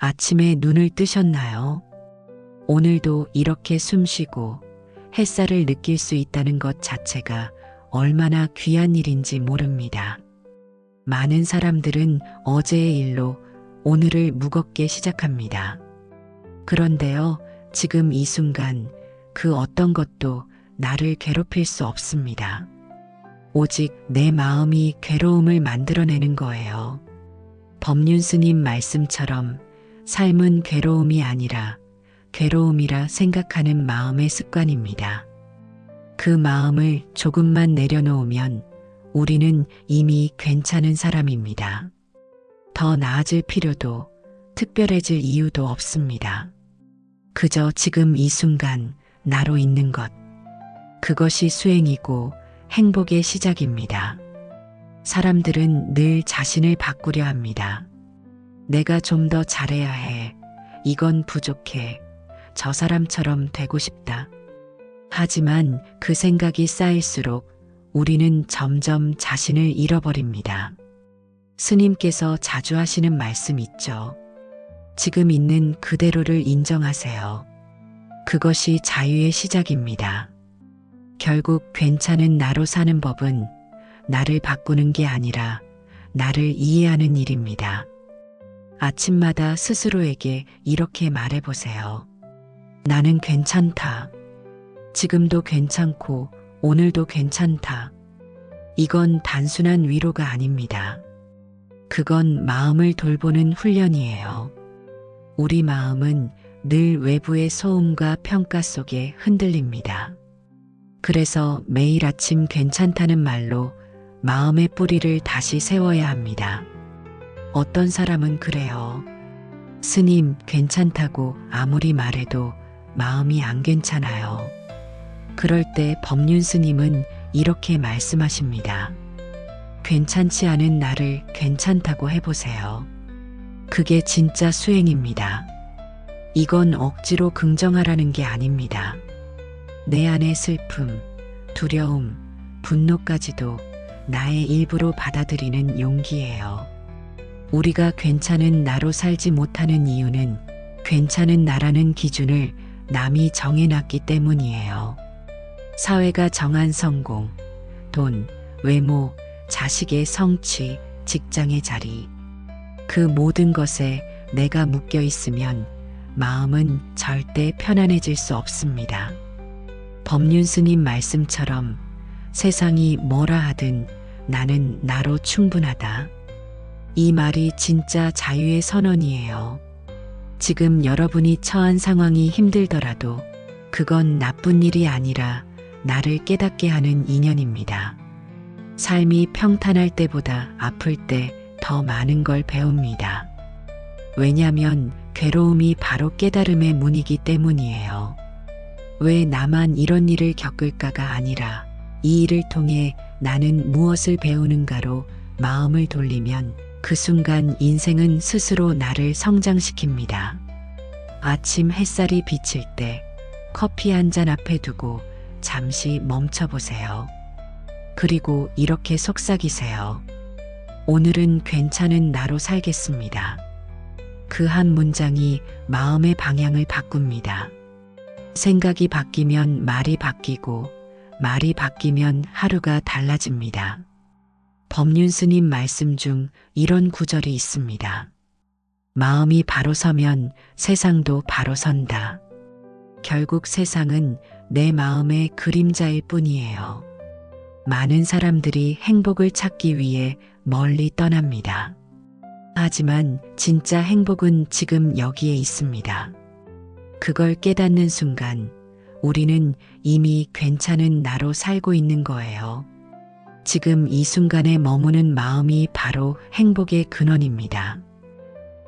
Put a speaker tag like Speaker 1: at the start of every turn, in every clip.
Speaker 1: 아침에 눈을 뜨셨나요? 오늘도 이렇게 숨쉬고 햇살을 느낄 수 있다는 것 자체가 얼마나 귀한 일인지 모릅니다. 많은 사람들은 어제의 일로 오늘을 무겁게 시작합니다. 그런데요, 지금 이 순간 그 어떤 것도 나를 괴롭힐 수 없습니다. 오직 내 마음이 괴로움을 만들어내는 거예요. 법륜 스님 말씀처럼 삶은 괴로움이 아니라 괴로움이라 생각하는 마음의 습관입니다. 그 마음을 조금만 내려놓으면 우리는 이미 괜찮은 사람입니다. 더 나아질 필요도 특별해질 이유도 없습니다. 그저 지금 이 순간 나로 있는 것. 그것이 수행이고 행복의 시작입니다. 사람들은 늘 자신을 바꾸려 합니다. 내가 좀 더 잘해야 해. 이건 부족해. 저 사람처럼 되고 싶다. 하지만 그 생각이 쌓일수록 우리는 점점 자신을 잃어버립니다. 스님께서 자주 하시는 말씀 있죠. 지금 있는 그대로를 인정하세요. 그것이 자유의 시작입니다. 결국 괜찮은 나로 사는 법은 나를 바꾸는 게 아니라 나를 이해하는 일입니다. 아침마다 스스로에게 이렇게 말해보세요. 나는 괜찮다. 지금도 괜찮고 오늘도 괜찮다. 이건 단순한 위로가 아닙니다. 그건 마음을 돌보는 훈련이에요. 우리 마음은 늘 외부의 소음과 평가 속에 흔들립니다. 그래서 매일 아침 괜찮다는 말로 마음의 뿌리를 다시 세워야 합니다. 어떤 사람은 그래요. 스님, 괜찮다고 아무리 말해도 마음이 안 괜찮아요. 그럴 때 법륜 스님은 이렇게 말씀하십니다. 괜찮지 않은 나를 괜찮다고 해보세요. 그게 진짜 수행입니다. 이건 억지로 긍정하라는 게 아닙니다. 내 안의 슬픔, 두려움, 분노까지도 나의 일부로 받아들이는 용기예요. 우리가 괜찮은 나로 살지 못하는 이유는 괜찮은 나라는 기준을 남이 정해놨기 때문이에요. 사회가 정한 성공, 돈, 외모, 자식의 성취, 직장의 자리. 그 모든 것에 내가 묶여 있으면 마음은 절대 편안해질 수 없습니다. 법륜 스님 말씀처럼 세상이 뭐라 하든 나는 나로 충분하다. 이 말이 진짜 자유의 선언이에요. 지금 여러분이 처한 상황이 힘들더라도 그건 나쁜 일이 아니라 나를 깨닫게 하는 인연입니다. 삶이 평탄할 때보다 아플 때 더 많은 걸 배웁니다. 왜냐면 괴로움이 바로 깨달음의 문이기 때문이에요. 왜 나만 이런 일을 겪을까가 아니라 이 일을 통해 나는 무엇을 배우는가로 마음을 돌리면 그 순간 인생은 스스로 나를 성장시킵니다. 아침 햇살이 비칠 때 커피 한 잔 앞에 두고 잠시 멈춰보세요. 그리고 이렇게 속삭이세요. 오늘은 괜찮은 나로 살겠습니다. 그 한 문장이 마음의 방향을 바꿉니다. 생각이 바뀌면 말이 바뀌고 말이 바뀌면 하루가 달라집니다. 법륜 스님 말씀 중 이런 구절이 있습니다. 마음이 바로 서면 세상도 바로 선다. 결국 세상은 내 마음의 그림자일 뿐이에요. 많은 사람들이 행복을 찾기 위해 멀리 떠납니다. 하지만 진짜 행복은 지금 여기에 있습니다. 그걸 깨닫는 순간 우리는 이미 괜찮은 나로 살고 있는 거예요. 지금 이 순간에 머무는 마음이 바로 행복의 근원입니다.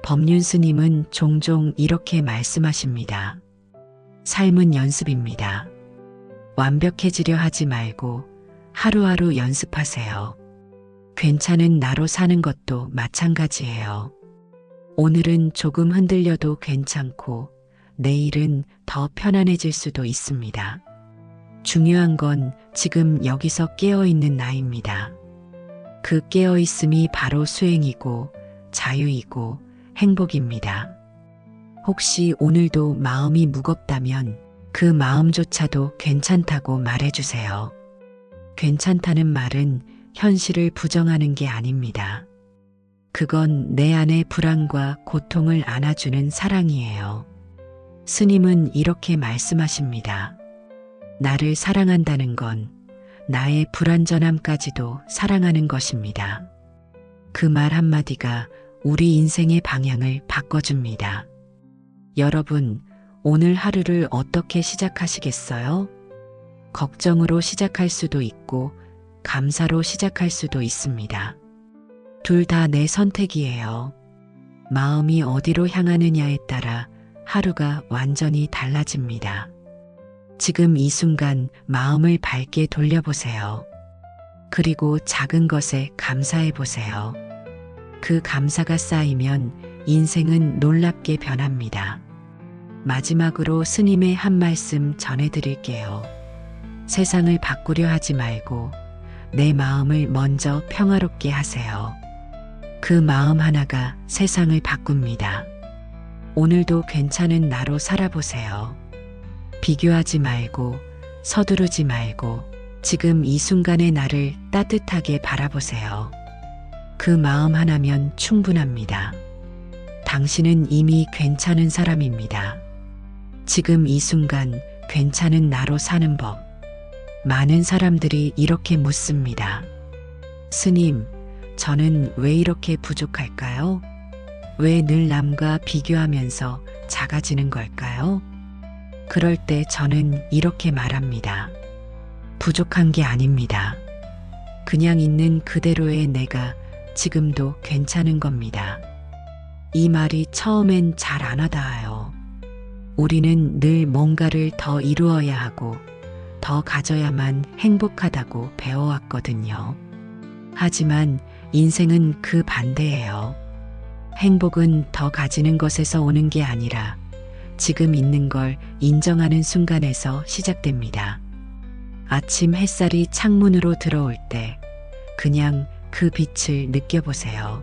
Speaker 1: 법륜 스님은 종종 이렇게 말씀하십니다. 삶은 연습입니다. 완벽해지려 하지 말고 하루하루 연습하세요. 괜찮은 나로 사는 것도 마찬가지예요. 오늘은 조금 흔들려도 괜찮고 내일은 더 편안해질 수도 있습니다. 중요한 건 지금 여기서 깨어있는 나입니다. 그 깨어있음이 바로 수행이고 자유이고 행복입니다. 혹시 오늘도 마음이 무겁다면 그 마음조차도 괜찮다고 말해주세요. 괜찮다는 말은 현실을 부정하는 게 아닙니다. 그건 내 안의 불안과 고통을 안아주는 사랑이에요. 스님은 이렇게 말씀하십니다. 나를 사랑한다는 건 나의 불완전함까지도 사랑하는 것입니다. 그 말 한마디가 우리 인생의 방향을 바꿔줍니다. 여러분, 오늘 하루를 어떻게 시작하시겠어요? 걱정으로 시작할 수도 있고 감사로 시작할 수도 있습니다. 둘 다 내 선택이에요. 마음이 어디로 향하느냐에 따라 하루가 완전히 달라집니다. 지금 이 순간 마음을 밝게 돌려보세요. 그리고 작은 것에 감사해 보세요. 그 감사가 쌓이면 인생은 놀랍게 변합니다. 마지막으로 스님의 한 말씀 전해드릴게요. 세상을 바꾸려 하지 말고 내 마음을 먼저 평화롭게 하세요. 그 마음 하나가 세상을 바꿉니다. 오늘도 괜찮은 나로 살아보세요. 비교하지 말고 서두르지 말고 지금 이 순간의 나를 따뜻하게 바라보세요. 그 마음 하나면 충분합니다. 당신은 이미 괜찮은 사람입니다. 지금 이 순간 괜찮은 나로 사는 법. 많은 사람들이 이렇게 묻습니다. 스님, 저는 왜 이렇게 부족할까요? 왜 늘 남과 비교하면서 작아지는 걸까요? 그럴 때 저는 이렇게 말합니다. 부족한 게 아닙니다. 그냥 있는 그대로의 내가 지금도 괜찮은 겁니다. 이 말이 처음엔 잘 안 와닿아요. 우리는 늘 뭔가를 더 이루어야 하고 더 가져야만 행복하다고 배워왔거든요. 하지만 인생은 그 반대예요. 행복은 더 가지는 것에서 오는 게 아니라 지금 있는 걸 인정하는 순간에서 시작됩니다. 아침 햇살이 창문으로 들어올 때 그냥 그 빛을 느껴보세요.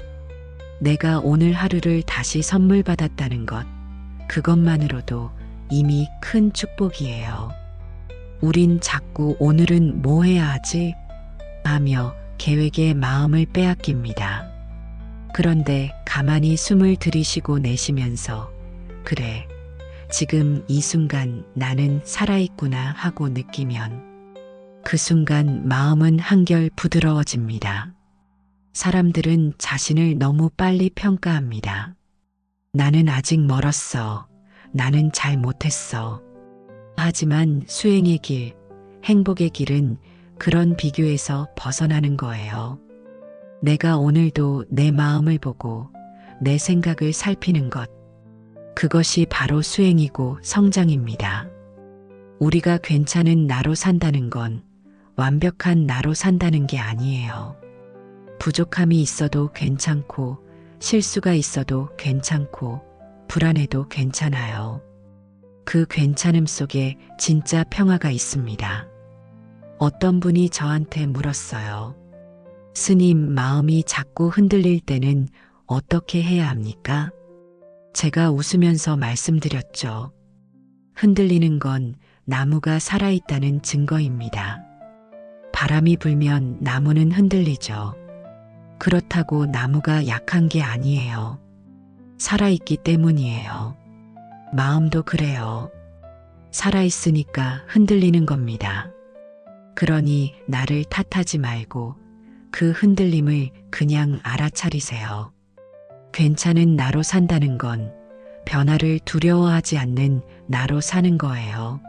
Speaker 1: 내가 오늘 하루를 다시 선물 받았다는 것, 그것만으로도 이미 큰 축복이에요. 우린 자꾸 오늘은 뭐 해야 하지? 하며 계획에 마음을 빼앗깁니다. 그런데 가만히 숨을 들이쉬고 내쉬면서 그래, 지금 이 순간 나는 살아있구나 하고 느끼면 그 순간 마음은 한결 부드러워집니다. 사람들은 자신을 너무 빨리 평가합니다. 나는 아직 멀었어. 나는 잘 못했어. 하지만 수행의 길, 행복의 길은 그런 비교에서 벗어나는 거예요. 내가 오늘도 내 마음을 보고 내 생각을 살피는 것, 그것이 바로 수행이고 성장입니다. 우리가 괜찮은 나로 산다는 건 완벽한 나로 산다는 게 아니에요. 부족함이 있어도 괜찮고 실수가 있어도 괜찮고 불안해도 괜찮아요. 그 괜찮음 속에 진짜 평화가 있습니다. 어떤 분이 저한테 물었어요. 스님, 마음이 자꾸 흔들릴 때는 어떻게 해야 합니까? 제가 웃으면서 말씀드렸죠. 흔들리는 건 나무가 살아있다는 증거입니다. 바람이 불면 나무는 흔들리죠. 그렇다고 나무가 약한 게 아니에요. 살아있기 때문이에요. 마음도 그래요. 살아있으니까 흔들리는 겁니다. 그러니 나를 탓하지 말고 그 흔들림을 그냥 알아차리세요. 괜찮은 나로 산다는 건 변화를 두려워하지 않는 나로 사는 거예요.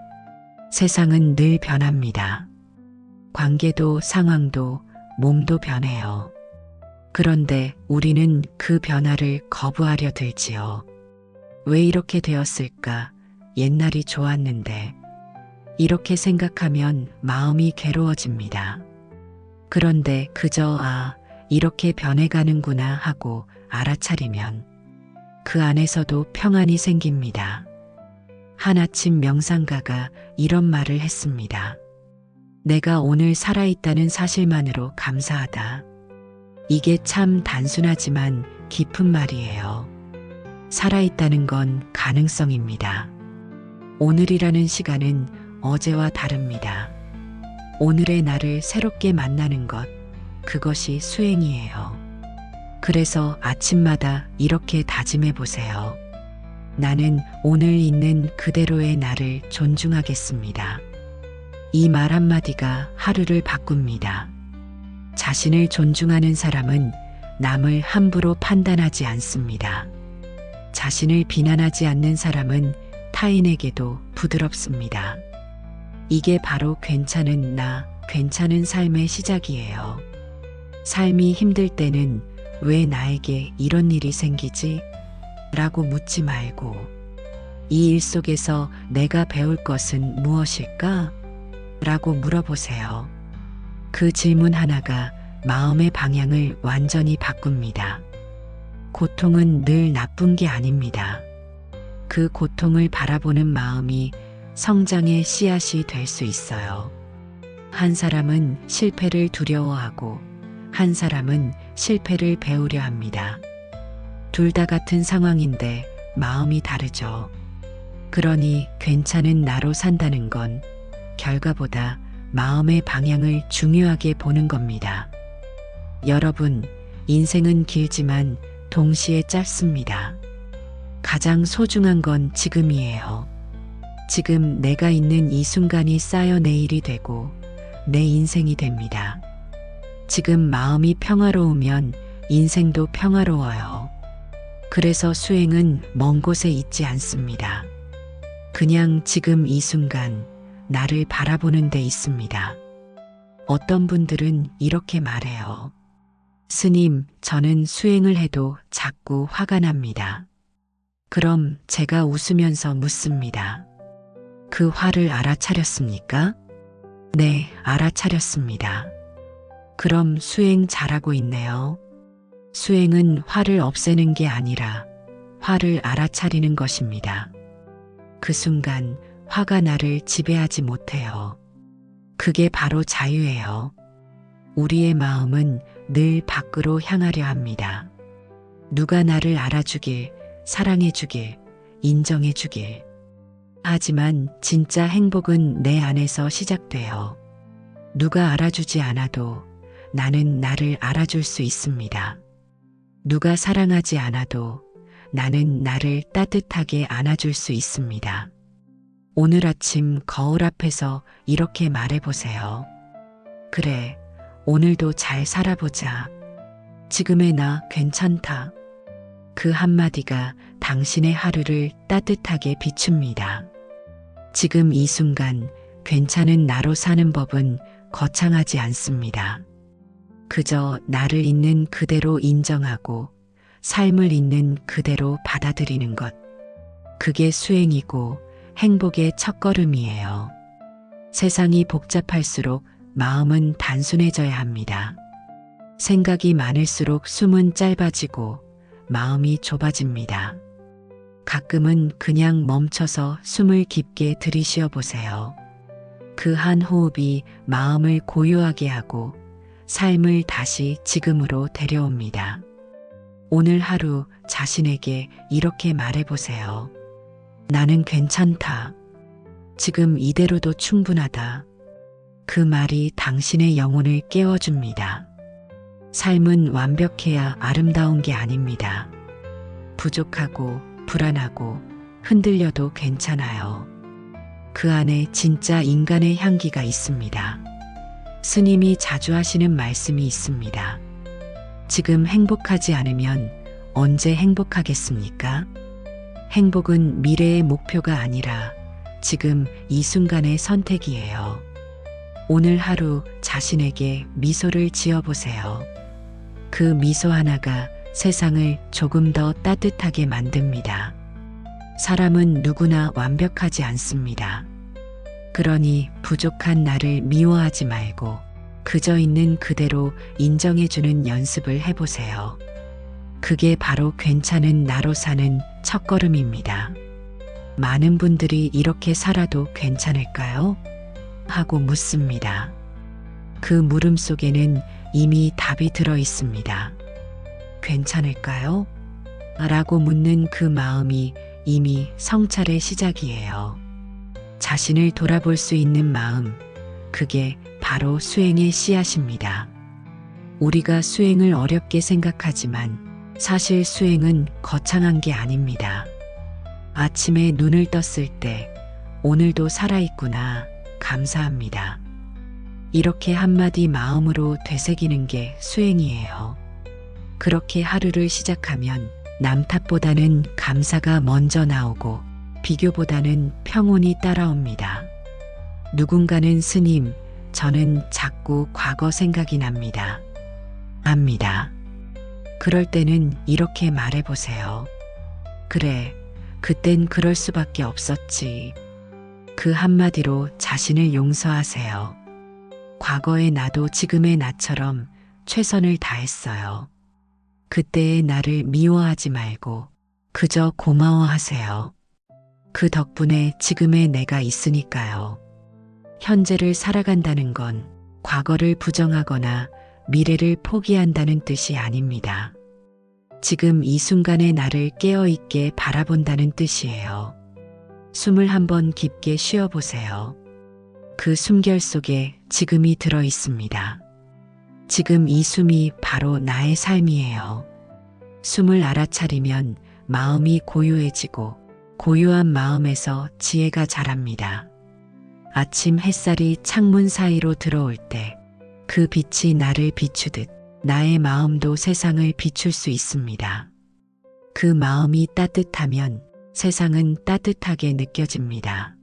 Speaker 1: 세상은 늘 변합니다. 관계도 상황도 몸도 변해요. 그런데 우리는 그 변화를 거부하려 들지요. 왜 이렇게 되었을까? 옛날이 좋았는데. 이렇게 생각하면 마음이 괴로워집니다. 그런데 그저 이렇게 변해가는구나 하고 알아차리면 그 안에서도 평안이 생깁니다. 한 아침 명상가가 이런 말을 했습니다. 내가 오늘 살아있다는 사실만으로 감사하다. 이게 참 단순하지만 깊은 말이에요. 살아있다는 건 가능성입니다. 오늘이라는 시간은 어제와 다릅니다. 오늘의 나를 새롭게 만나는 것, 그것이 수행이에요. 그래서 아침마다 이렇게 다짐해 보세요. 나는 오늘 있는 그대로의 나를 존중하겠습니다. 이 말 한마디가 하루를 바꿉니다. 자신을 존중하는 사람은 남을 함부로 판단하지 않습니다. 자신을 비난하지 않는 사람은 타인에게도 부드럽습니다. 이게 바로 괜찮은 나, 괜찮은 삶의 시작이에요. 삶이 힘들 때는 왜 나에게 이런 일이 생기지? 라고 묻지 말고 이 일 속에서 내가 배울 것은 무엇일까? 라고 물어보세요. 그 질문 하나가 마음의 방향을 완전히 바꿉니다. 고통은 늘 나쁜 게 아닙니다. 그 고통을 바라보는 마음이 성장의 씨앗이 될 수 있어요. 한 사람은 실패를 두려워하고 한 사람은 실패를 배우려 합니다. 둘 다 같은 상황인데 마음이 다르죠. 그러니 괜찮은 나로 산다는 건 결과보다 마음의 방향을 중요하게 보는 겁니다. 여러분, 인생은 길지만 동시에 짧습니다. 가장 소중한 건 지금이에요. 지금 내가 있는 이 순간이 쌓여 내일이 되고 내 인생이 됩니다. 지금 마음이 평화로우면 인생도 평화로워요. 그래서 수행은 먼 곳에 있지 않습니다. 그냥 지금 이 순간 나를 바라보는 데 있습니다. 어떤 분들은 이렇게 말해요. 스님, 저는 수행을 해도 자꾸 화가 납니다. 그럼 제가 웃으면서 묻습니다. 그 화를 알아차렸습니까? 네, 알아차렸습니다. 그럼 수행 잘하고 있네요. 수행은 화를 없애는 게 아니라 화를 알아차리는 것입니다. 그 순간 화가 나를 지배하지 못해요. 그게 바로 자유예요. 우리의 마음은 늘 밖으로 향하려 합니다. 누가 나를 알아주길, 사랑해주길, 인정해주길. 하지만 진짜 행복은 내 안에서 시작돼요. 누가 알아주지 않아도 나는 나를 알아줄 수 있습니다. 누가 사랑하지 않아도 나는 나를 따뜻하게 안아줄 수 있습니다. 오늘 아침 거울 앞에서 이렇게 말해보세요. 그래, 오늘도 잘 살아보자. 지금의 나 괜찮다. 그 한마디가 당신의 하루를 따뜻하게 비춥니다. 지금 이 순간 괜찮은 나로 사는 법은 거창하지 않습니다. 그저 나를 있는 그대로 인정하고 삶을 있는 그대로 받아들이는 것. 그게 수행이고 행복의 첫걸음이에요. 세상이 복잡할수록 마음은 단순해져야 합니다. 생각이 많을수록 숨은 짧아지고 마음이 좁아집니다. 가끔은 그냥 멈춰서 숨을 깊게 들이쉬어 보세요. 그 한 호흡이 마음을 고요하게 하고 삶을 다시 지금으로 데려옵니다. 오늘 하루 자신에게 이렇게 말해보세요. 나는 괜찮다. 지금 이대로도 충분하다. 그 말이 당신의 영혼을 깨워줍니다. 삶은 완벽해야 아름다운 게 아닙니다. 부족하고 불안하고 흔들려도 괜찮아요. 그 안에 진짜 인간의 향기가 있습니다. 스님이 자주 하시는 말씀이 있습니다. 지금 행복하지 않으면 언제 행복하겠습니까? 행복은 미래의 목표가 아니라 지금 이 순간의 선택이에요. 오늘 하루 자신에게 미소를 지어보세요. 그 미소 하나가 세상을 조금 더 따뜻하게 만듭니다. 사람은 누구나 완벽하지 않습니다. 그러니 부족한 나를 미워하지 말고 그저 있는 그대로 인정해주는 연습을 해보세요. 그게 바로 괜찮은 나로 사는 첫걸음입니다. 많은 분들이 이렇게 살아도 괜찮을까요? 하고 묻습니다. 그 물음 속에는 이미 답이 들어 있습니다. 괜찮을까요? 라고 묻는 그 마음이 이미 성찰의 시작이에요. 자신을 돌아볼 수 있는 마음, 그게 바로 수행의 씨앗입니다. 우리가 수행을 어렵게 생각하지만 사실 수행은 거창한 게 아닙니다. 아침에 눈을 떴을 때 오늘도 살아있구나, 감사합니다. 이렇게 한마디 마음으로 되새기는 게 수행이에요. 그렇게 하루를 시작하면 남 탓보다는 감사가 먼저 나오고 비교보다는 평온이 따라옵니다. 누군가는 스님, 저는 자꾸 과거 생각이 납니다. 그럴 때는 이렇게 말해보세요. 그래, 그땐 그럴 수밖에 없었지. 그 한마디로 자신을 용서하세요. 과거의 나도 지금의 나처럼 최선을 다했어요. 그때의 나를 미워하지 말고 그저 고마워하세요. 그 덕분에 지금의 내가 있으니까요. 현재를 살아간다는 건 과거를 부정하거나 미래를 포기한다는 뜻이 아닙니다. 지금 이 순간의 나를 깨어있게 바라본다는 뜻이에요. 숨을 한번 깊게 쉬어보세요. 그 숨결 속에 지금이 들어 있습니다. 지금 이 숨이 바로 나의 삶이에요. 숨을 알아차리면 마음이 고요해지고 고요한 마음에서 지혜가 자랍니다. 아침 햇살이 창문 사이로 들어올 때 그 빛이 나를 비추듯 나의 마음도 세상을 비출 수 있습니다. 그 마음이 따뜻하면 세상은 따뜻하게 느껴집니다.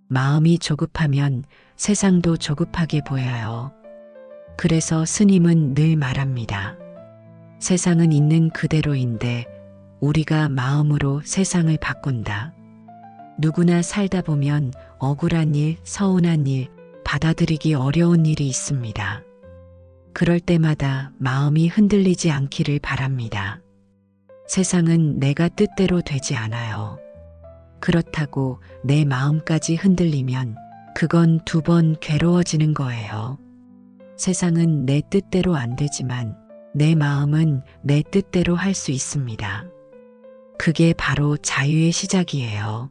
Speaker 1: 마음이 조급하면 세상도 조급하게 보여요. 그래서 스님은 늘 말합니다. 세상은 있는 그대로인데 우리가 마음으로 세상을 바꾼다. 누구나 살다 보면 억울한 일, 서운한 일, 받아들이기 어려운 일이 있습니다. 그럴 때마다 마음이 흔들리지 않기를 바랍니다. 세상은 내가 뜻대로 되지 않아요. 그렇다고 내 마음까지 흔들리면 그건 두 번 괴로워지는 거예요. 세상은 내 뜻대로 안 되지만 내 마음은 내 뜻대로 할 수 있습니다. 그게 바로 자유의 시작이에요.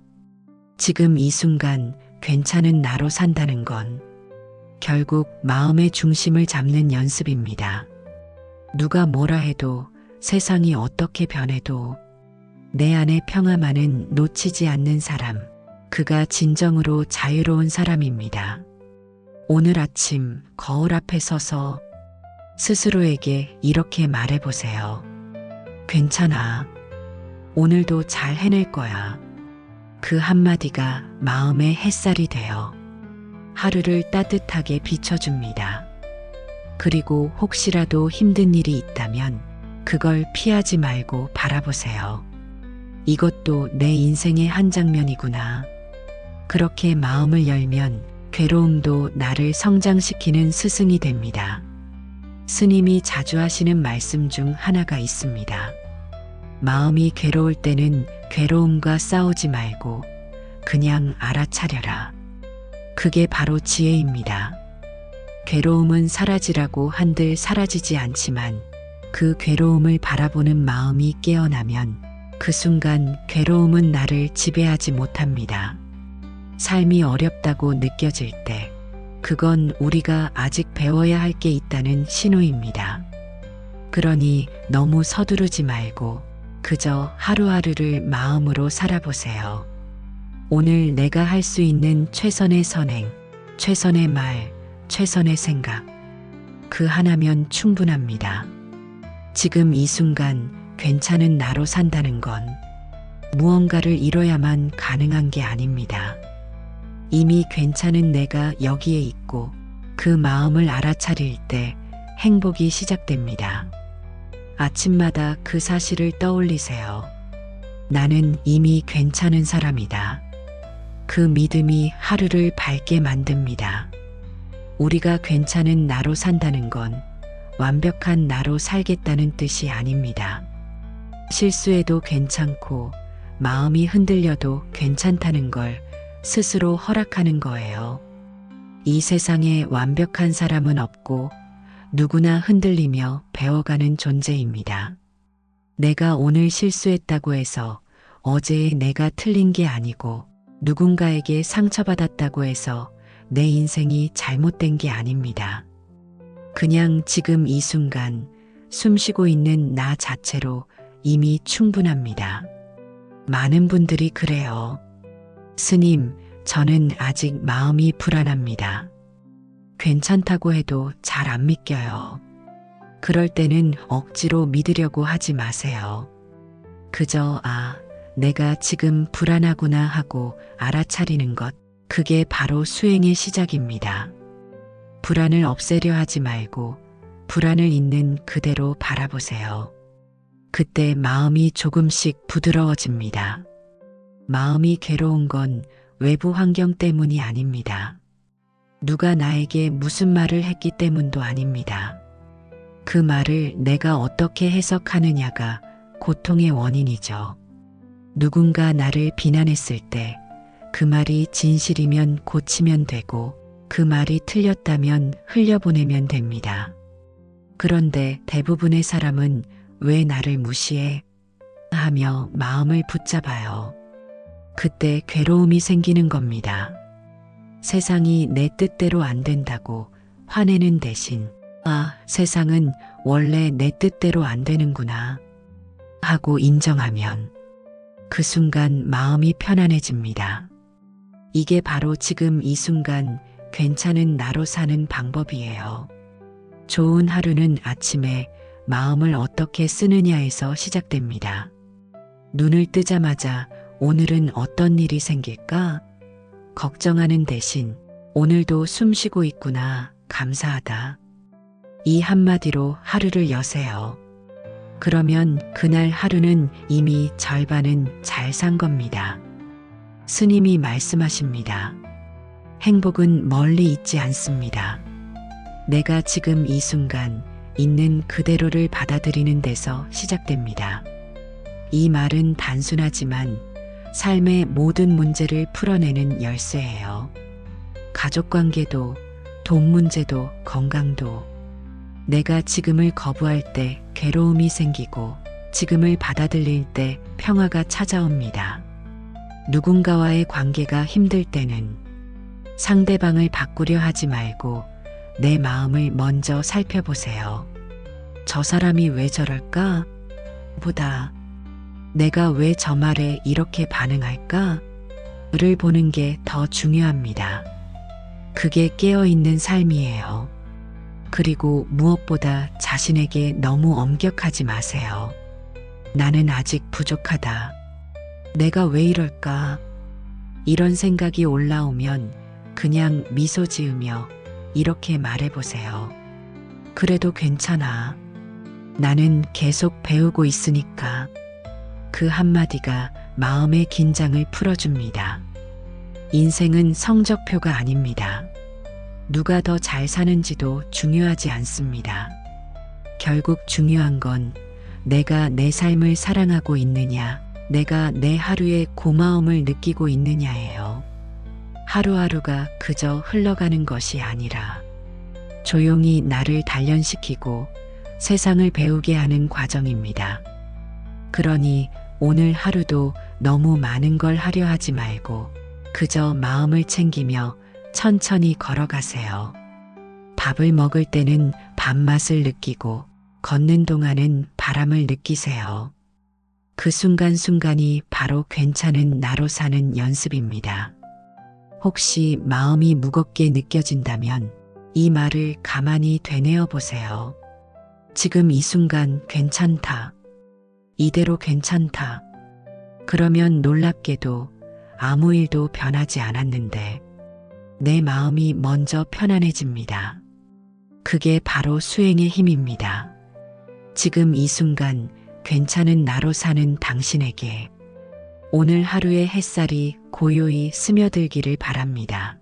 Speaker 1: 지금 이 순간 괜찮은 나로 산다는 건 결국 마음의 중심을 잡는 연습입니다. 누가 뭐라 해도 세상이 어떻게 변해도 내 안의 평화만은 놓치지 않는 사람, 그가 진정으로 자유로운 사람입니다. 오늘 아침 거울 앞에 서서 스스로에게 이렇게 말해보세요. 괜찮아. 오늘도 잘 해낼 거야. 그 한마디가 마음의 햇살이 되어 하루를 따뜻하게 비춰줍니다. 그리고 혹시라도 힘든 일이 있다면 그걸 피하지 말고 바라보세요. 이것도 내 인생의 한 장면이구나. 그렇게 마음을 열면 괴로움도 나를 성장시키는 스승이 됩니다. 스님이 자주 하시는 말씀 중 하나가 있습니다. 마음이 괴로울 때는 괴로움과 싸우지 말고 그냥 알아차려라. 그게 바로 지혜입니다. 괴로움은 사라지라고 한들 사라지지 않지만 그 괴로움을 바라보는 마음이 깨어나면 그 순간 괴로움은 나를 지배하지 못합니다. 삶이 어렵다고 느껴질 때 그건 우리가 아직 배워야 할 게 있다는 신호입니다. 그러니 너무 서두르지 말고 그저 하루하루를 마음으로 살아보세요. 오늘 내가 할 수 있는 최선의 선행, 최선의 말, 최선의 생각. 그 하나면 충분합니다. 지금 이 순간 괜찮은 나로 산다는 건 무언가를 이뤄야만 가능한 게 아닙니다. 이미 괜찮은 내가 여기에 있고 그 마음을 알아차릴 때 행복이 시작됩니다. 아침마다 그 사실을 떠올리세요. 나는 이미 괜찮은 사람이다. 그 믿음이 하루를 밝게 만듭니다. 우리가 괜찮은 나로 산다는 건 완벽한 나로 살겠다는 뜻이 아닙니다. 실수해도 괜찮고 마음이 흔들려도 괜찮다는 걸 스스로 허락하는 거예요. 이 세상에 완벽한 사람은 없고 누구나 흔들리며 배워가는 존재입니다. 내가 오늘 실수했다고 해서 어제의 내가 틀린 게 아니고 누군가에게 상처받았다고 해서 내 인생이 잘못된 게 아닙니다. 그냥 지금 이 순간 숨 쉬고 있는 나 자체로 이미 충분합니다. 많은 분들이 그래요. 스님, 저는 아직 마음이 불안합니다. 괜찮다고 해도 잘 안 믿겨요. 그럴 때는 억지로 믿으려고 하지 마세요. 그저 내가 지금 불안하구나 하고 알아차리는 것, 그게 바로 수행의 시작입니다. 불안을 없애려 하지 말고 불안을 있는 그대로 바라보세요. 그때 마음이 조금씩 부드러워집니다. 마음이 괴로운 건 외부 환경 때문이 아닙니다. 누가 나에게 무슨 말을 했기 때문도 아닙니다. 그 말을 내가 어떻게 해석하느냐가 고통의 원인이죠. 누군가 나를 비난했을 때 그 말이 진실이면 고치면 되고 그 말이 틀렸다면 흘려보내면 됩니다. 그런데 대부분의 사람은 왜 나를 무시해? 하며 마음을 붙잡아요. 그때 괴로움이 생기는 겁니다. 세상이 내 뜻대로 안 된다고 화내는 대신 세상은 원래 내 뜻대로 안 되는구나 하고 인정하면 그 순간 마음이 편안해집니다. 이게 바로 지금 이 순간 괜찮은 나로 사는 방법이에요. 좋은 하루는 아침에 마음을 어떻게 쓰느냐에서 시작됩니다. 눈을 뜨자마자 오늘은 어떤 일이 생길까? 걱정하는 대신 오늘도 숨 쉬고 있구나, 감사하다. 이 한마디로 하루를 여세요. 그러면 그날 하루는 이미 절반은 잘 산 겁니다. 스님이 말씀하십니다. 행복은 멀리 있지 않습니다. 내가 지금 이 순간 있는 그대로를 받아들이는 데서 시작됩니다. 이 말은 단순하지만 삶의 모든 문제를 풀어내는 열쇠예요. 가족관계도, 돈 문제도, 건강도. 내가 지금을 거부할 때 괴로움이 생기고 지금을 받아들일 때 평화가 찾아옵니다. 누군가와의 관계가 힘들 때는 상대방을 바꾸려 하지 말고 내 마음을 먼저 살펴보세요. 저 사람이 왜 저럴까? 보다 내가 왜 저 말에 이렇게 반응할까? 를 보는 게 더 중요합니다. 그게 깨어있는 삶이에요. 그리고 무엇보다 자신에게 너무 엄격하지 마세요. 나는 아직 부족하다. 내가 왜 이럴까? 이런 생각이 올라오면 그냥 미소 지으며 이렇게 말해보세요. 그래도 괜찮아. 나는 계속 배우고 있으니까. 그 한마디가 마음의 긴장을 풀어줍니다. 인생은 성적표가 아닙니다. 누가 더 잘 사는지도 중요하지 않습니다. 결국 중요한 건 내가 내 삶을 사랑하고 있느냐, 내가 내 하루의 고마움을 느끼고 있느냐예요. 하루하루가 그저 흘러가는 것이 아니라 조용히 나를 단련시키고 세상을 배우게 하는 과정입니다. 그러니 오늘 하루도 너무 많은 걸 하려 하지 말고 그저 마음을 챙기며 천천히 걸어가세요. 밥을 먹을 때는 밥맛을 느끼고 걷는 동안은 바람을 느끼세요. 그 순간순간이 바로 괜찮은 나로 사는 연습입니다. 혹시 마음이 무겁게 느껴진다면 이 말을 가만히 되뇌어 보세요. 지금 이 순간 괜찮다. 이대로 괜찮다. 그러면 놀랍게도 아무 일도 변하지 않았는데 내 마음이 먼저 편안해집니다. 그게 바로 수행의 힘입니다. 지금 이 순간 괜찮은 나로 사는 당신에게 오늘 하루의 햇살이 고요히 스며들기를 바랍니다.